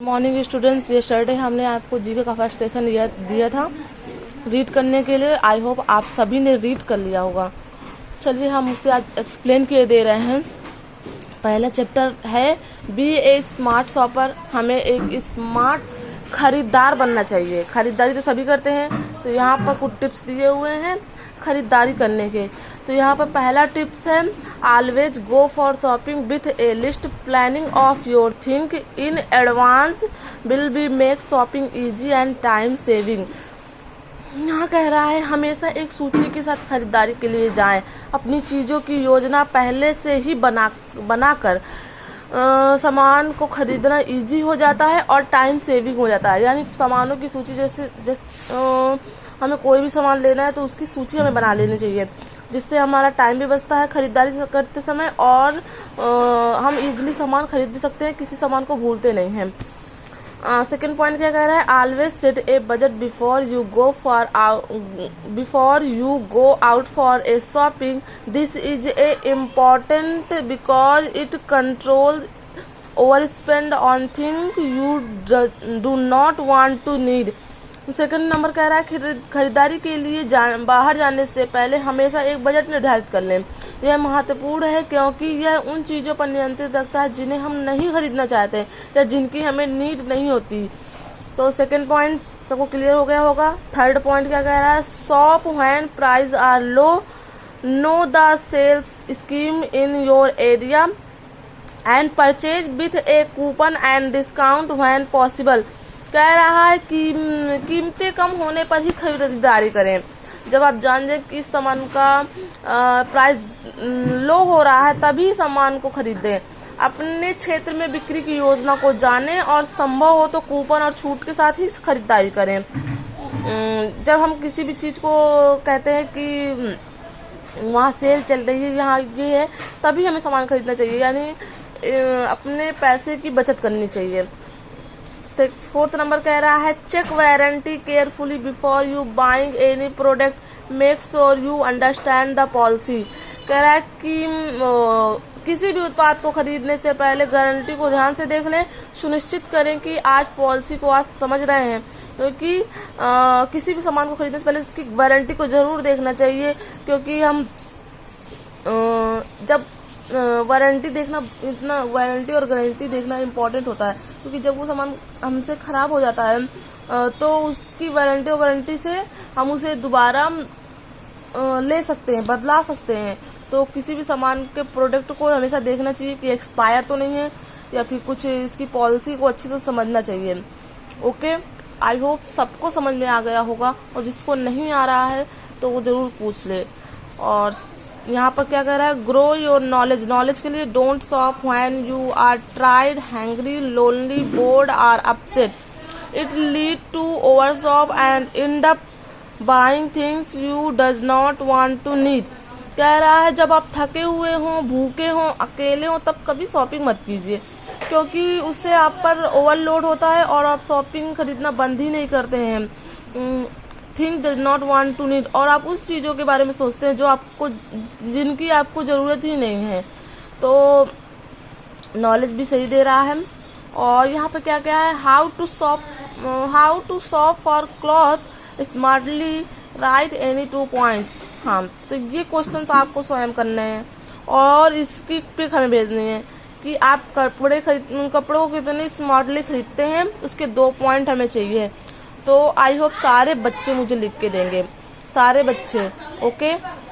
Morning students, ये shirt है हमने आपको जीके का फर्स्ट लेसन दिया था रीड करने के लिए। आई होप आप सभी ने रीड कर लिया होगा। चलिए हम उससे आज एक्सप्लेन किए दे रहे हैं। पहला चैप्टर है बी ए स्मार्ट शॉपर। हमें एक स्मार्ट खरीदार बनना चाहिए। खरीदारी तो सभी करते हैं, तो यहाँ पर कुछ टिप्स दिए हुए हैं खरीदारी करने के। तो यहाँ पर पहला टिप्स है always go for shopping with A list. Planning of your thing in advance will be make shopping easy and time saving. यहाँ कह रहा है हमेशा एक सूची के साथ खरीदारी के लिए जाएं। अपनी चीजों की योजना पहले से ही बनाकर सामान को खरीदना इजी हो जाता है और टाइम सेविंग हो जाता है। यानी सामानों की सूची जैसे हमें कोई भी सामान लेना है तो उसकी सूची हमें बना लेनी चाहिए, जिससे हमारा टाइम भी बचता है खरीदारी करते समय और हम इजीली सामान खरीद भी सकते हैं, किसी सामान को भूलते नहीं हैं। सेकेंड पॉइंट क्या कह रहा है, always set a budget before you go out for a shopping. This is a important because it control over spend on thing you do not want to need. Second number कह रहा है खरीदारी के लिए बाहर जाने से पहले हमेशा एक बजट निर्धारित कर लें। यह महत्वपूर्ण है क्योंकि यह उन चीजों पर नियंत्रित रखता है जिन्हें हम नहीं खरीदना चाहते या जिनकी हमें नीड नहीं होती। तो सेकंड पॉइंट सबको क्लियर हो गया होगा। थर्ड पॉइंट क्या कह रहा है, shop when price are low, know the sales scheme in your area and purchase with a coupon and discount when possible. कह रहा है कि कीमतें कम होने पर ही खरीदारी करें। जब आप जान जाए कि इस सामान का प्राइस लो हो रहा है तभी सामान को खरीदें। अपने क्षेत्र में बिक्री की योजना को जानें और संभव हो तो कूपन और छूट के साथ ही खरीदारी करें। जब हम किसी भी चीज को कहते हैं कि वहाँ सेल चल रही है, यहाँ ये है, तभी हमें सामान खरीदना चाहिए। यानी अपने पैसे की बचत करनी चाहिए। फोर्थ नंबर कह रहा है check warranty carefully before you buying any product, make sure you understand the policy. कह रहा है कि किसी भी उत्पाद को खरीदने से पहले गारंटी को ध्यान से देख लें। सुनिश्चित करें कि आज पॉलिसी को आज समझ रहे हैं, क्योंकि किसी भी सामान को खरीदने से पहले उसकी वारंटी को जरूर देखना चाहिए। क्योंकि हम जब वारंटी देखना, इतना वारंटी और गारंटी देखना इम्पोर्टेंट होता है, क्योंकि जब वो सामान हमसे खराब हो जाता है तो उसकी वारंटी और गारंटी से हम उसे दोबारा ले सकते हैं, बदला सकते हैं। तो किसी भी सामान के प्रोडक्ट को हमेशा देखना चाहिए कि एक्सपायर तो नहीं है या फिर कुछ इसकी पॉलिसी को अच्छे से समझना चाहिए। ओके, आई होप सबको समझ में आ गया होगा, और जिसको नहीं आ रहा है तो वो जरूर पूछ ले। और यहाँ पर क्या कह रहा है, ग्रो योर नॉलेज। नॉलेज के लिए don't shop when you are tired, hungry, lonely, bored or upset. It lead to over shop and end up buying things you does not want to need. कह रहा है जब आप थके हुए हों, भूखे हों, अकेले हों, तब कभी शॉपिंग मत कीजिए, क्योंकि उससे आप पर ओवरलोड होता है और आप शॉपिंग खरीदना बंद ही नहीं करते हैं। Think does not want to need, और आप उस चीजों के बारे में सोचते हैं जिनकी आपको जरूरत ही नहीं है। तो नॉलेज भी सही दे रहा है। और यहाँ पे क्या क्या है, how to shop for cloth smartly, write any 2 points. हाँ, तो ये क्वेश्चंस आपको स्वयं करने हैं और इसकी पिक हमें भेजनी है कि आप कपड़ों को कितने स्मार्टली खरीदते हैं, उसके 2 पॉइंट हमें चाहिए। तो आई होप सारे बच्चे मुझे लिख के देंगे, सारे बच्चे। ओके।